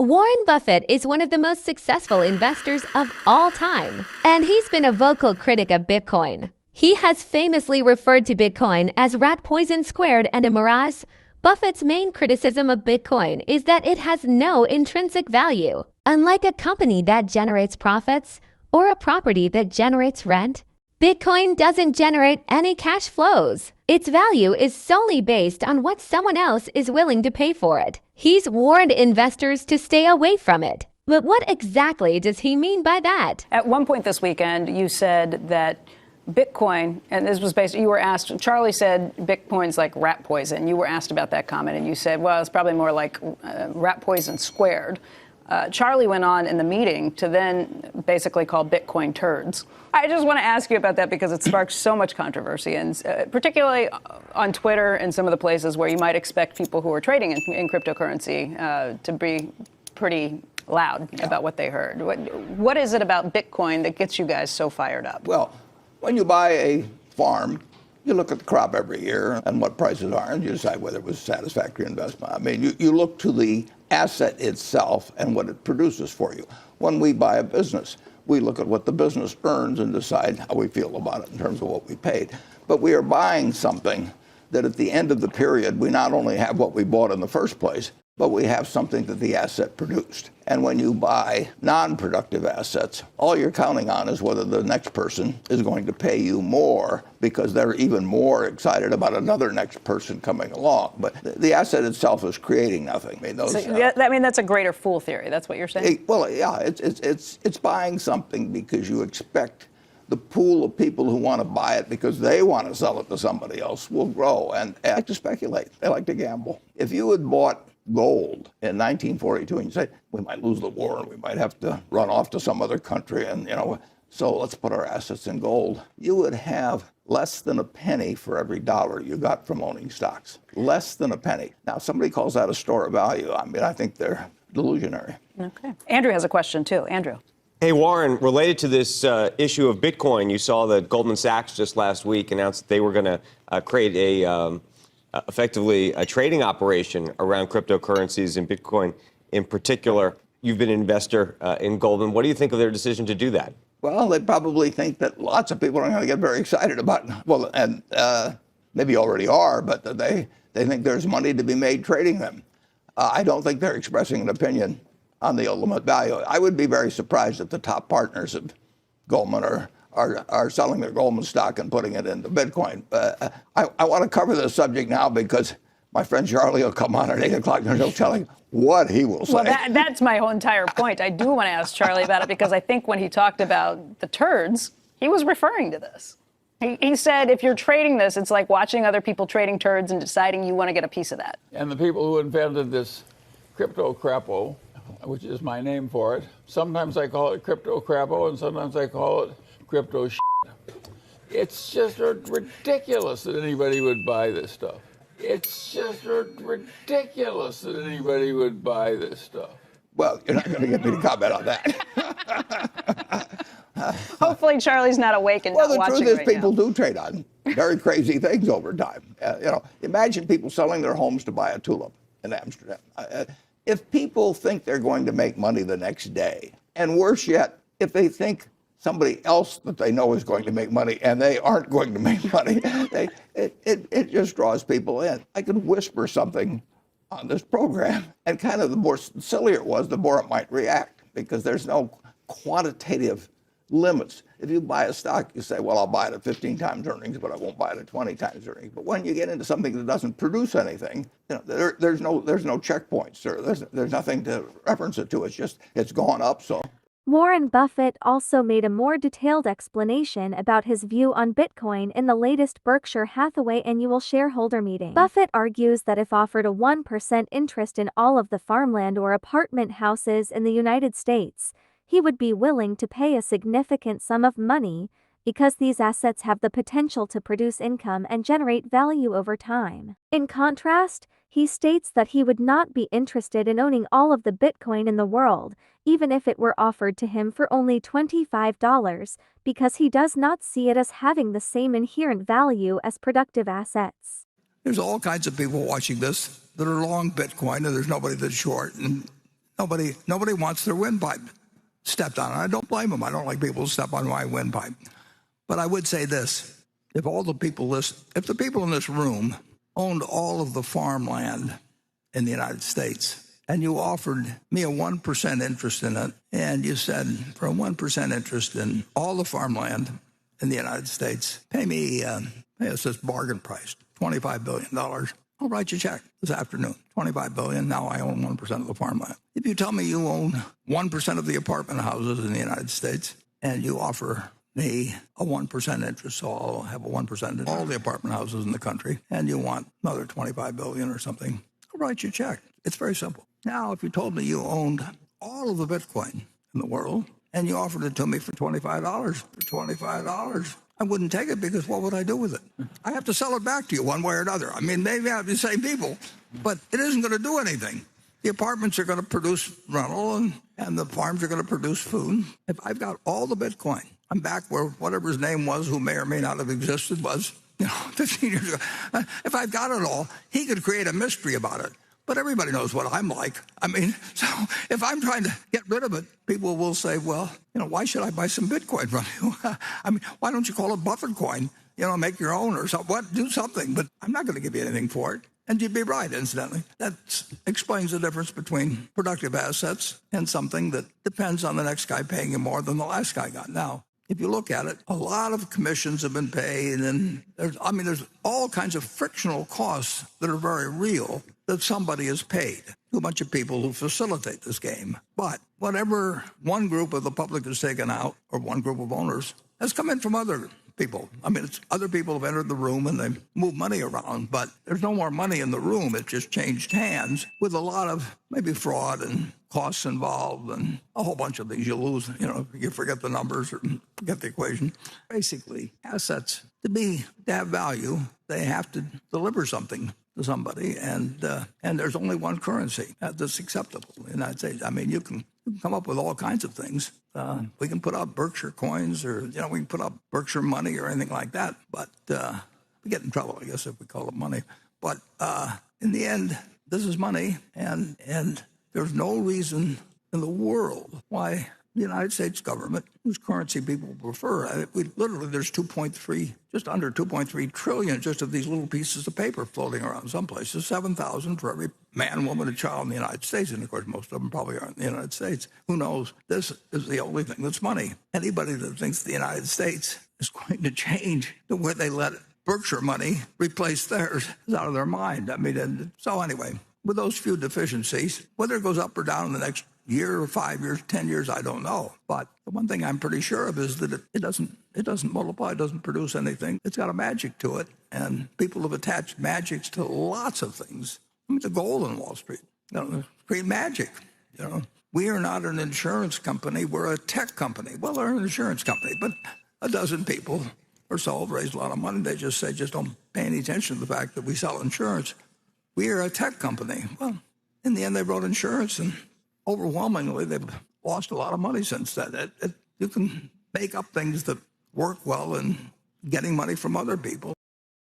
Warren Buffett is one of the most successful investors of all time, and he's been a vocal critic of Bitcoin. He has famously referred to Bitcoin as rat poison squared and a mirage. Buffett's main criticism of Bitcoin is that it has no intrinsic value. Unlike a company that generates profits or a property that generates rent, Bitcoin doesn't generate any cash flows. Its value is solely based on what someone else is willing to pay for it. He's warned investors to stay away from it. But what exactly does he mean by that? At one point this weekend, you said that Bitcoin, and this was based, you were asked, Charlie said Bitcoin's like rat poison. You were asked about that comment, and you said, well, it's probably more like rat poison squared. Charlie went on in the meeting to then basically call Bitcoin turds. I just want to ask you about that because it sparked so much controversy, and particularly on Twitter and some of the places where you might expect people who are trading in cryptocurrency to be pretty loud about what they heard. What is it about Bitcoin that gets you guys so fired up? Well, when you buy a farm, you look at the crop every year and what prices are, and you decide whether it was a satisfactory investment. I mean, you look to the asset itself and what it produces for you. When we buy a business, we look at what the business earns and decide how we feel about it in terms of what we paid. But we are buying something that at the end of the period, we not only have what we bought in the first place, but we have something that the asset produced. And when you buy non-productive assets, all you're counting on is whether the next person is going to pay you more because they're even more excited about another next person coming along. But the asset itself is creating nothing. I mean, that's a greater fool theory. That's what you're saying? It's buying something because you expect the pool of people who want to buy it because they want to sell it to somebody else will grow. And they like to speculate. They like to gamble. If you had bought gold in 1942 and you say, we might lose the war and we might have to run off to some other country and, so let's put our assets in gold, you would have less than a penny for every dollar you got from owning stocks. Less than a penny. Now, somebody calls that a store of value. I mean, I think they're delusionary. Okay. Andrew has a question, too. Andrew. Hey, Warren, related to this issue of Bitcoin, you saw that Goldman Sachs just last week announced that they were going to create effectively a trading operation around cryptocurrencies and Bitcoin in particular. You've been an investor in Goldman. What do you think of their decision to do that? Well, they probably think that lots of people are going to get very excited about it. Well, and maybe already are, but they think there's money to be made trading them. I don't think they're expressing an opinion on the ultimate value. I would be very surprised if the top partners of Goldman are selling their Goldman stock and putting it into Bitcoin. I want to cover this subject now because my friend Charlie will come on at 8 o'clock and he'll tell you what he will say. Well, that's my whole entire point. I do want to ask Charlie about it because I think when he talked about the turds, he was referring to this. He said if you're trading this, it's like watching other people trading turds and deciding you want to get a piece of that. And the people who invented this crypto crapo, which is my name for it, sometimes I call it crypto crapo and sometimes I call it crypto shit. It's just ridiculous that anybody would buy this stuff. It's just ridiculous that anybody would buy this stuff. Well, you're not going to get me to comment on that. Hopefully Charlie's not awake and not watching right now. Well, the truth is people do trade on very crazy things over time. Imagine people selling their homes to buy a tulip in Amsterdam. If people think they're going to make money the next day, and worse yet, if they think somebody else that they know is going to make money and they aren't going to make money, it just draws people in. I could whisper something on this program, and kind of the more sillier it was, the more it might react, because there's no quantitative limits. If you buy a stock, you say, well, I'll buy it at 15 times earnings, but I won't buy it at 20 times earnings. But when you get into something that doesn't produce anything, there's no checkpoints. There's nothing to reference it to. It's gone up, so. Warren Buffett also made a more detailed explanation about his view on Bitcoin in the latest Berkshire Hathaway annual shareholder meeting. Buffett argues that if offered a 1% interest in all of the farmland or apartment houses in the United States, he would be willing to pay a significant sum of money because these assets have the potential to produce income and generate value over time. In contrast, he states that he would not be interested in owning all of the Bitcoin in the world, even if it were offered to him for only $25, because he does not see it as having the same inherent value as productive assets. There's all kinds of people watching this that are long Bitcoin, and there's nobody that's short. And Nobody wants their windpipe stepped on. And I don't blame them. I don't like people who step on my windpipe. But I would say this: if the people in this room owned all of the farmland in the United States, and you offered me a 1% interest in it, and you said, for a 1% interest in all the farmland in the United States, pay me, it's this bargain price, $25 billion. I'll write you a check this afternoon, $25 billion. Now I own 1% of the farmland. If you tell me you own 1% of the apartment houses in the United States, and you offer me a 1% interest, so I'll have a 1% in all the apartment houses in the country, and you want another $25 billion or something, I'll write you a check. It's very simple. Now, if you told me you owned all of the Bitcoin in the world, and you offered it to me for $25, I wouldn't take it, because what would I do with it? I have to sell it back to you one way or another. I mean, they have the same people, but it isn't going to do anything. The apartments are going to produce rental, and the farms are going to produce food. If I've got all the Bitcoin, I'm back where whatever his name was, who may or may not have existed, was 15 years ago. If I've got it all, he could create a mystery about it. But everybody knows what I'm like. I mean, so if I'm trying to get rid of it, people will say, well, why should I buy some Bitcoin from you? I mean, why don't you call it Buffett coin? Make your own or something. What? Do something. But I'm not going to give you anything for it. And you'd be right, incidentally. That explains the difference between productive assets and something that depends on the next guy paying you more than the last guy got. Now, if you look at it, a lot of commissions have been paid, and there's all kinds of frictional costs that are very real that somebody has paid to a bunch of people who facilitate this game. But whatever one group of the public has taken out, or one group of owners, has come in from other people. I mean, other people have entered the room and they move money around, but there's no more money in the room. It just changed hands with a lot of maybe fraud and costs involved and a whole bunch of things. You lose, you forget the numbers or forget the equation. Basically, assets, to have value, they have to deliver something to somebody, and there's only one currency that's acceptable in the United States. I mean, you can come up with all kinds of things. We can put out Berkshire coins, or we can put out Berkshire money or anything like that. But we get in trouble, I guess, if we call it money. But in the end, this is money, and there's no reason in the world why the United States government, whose currency people prefer, there's just under 2.3 trillion just of these little pieces of paper floating around some places, 7,000 for every man, woman, and child in the United States. And of course, most of them probably aren't in the United States. Who knows? This is the only thing that's money. Anybody that thinks the United States is going to change the way they let Berkshire money replace theirs is out of their mind. I mean, so anyway, with those few deficiencies, whether it goes up or down in the next year or 5 years, 10 years, I don't know. But the one thing I'm pretty sure of is that it doesn't multiply, it doesn't produce anything. It's got a magic to it, and people have attached magics to lots of things. I mean, the gold on Wall Street, create magic. We are not an insurance company; we're a tech company. Well, they're an insurance company, but a dozen people or so have raised a lot of money. They just don't pay any attention to the fact that we sell insurance. We are a tech company. Well, in the end, they wrote insurance, and overwhelmingly, they've lost a lot of money since then. You can make up things that work well in getting money from other people.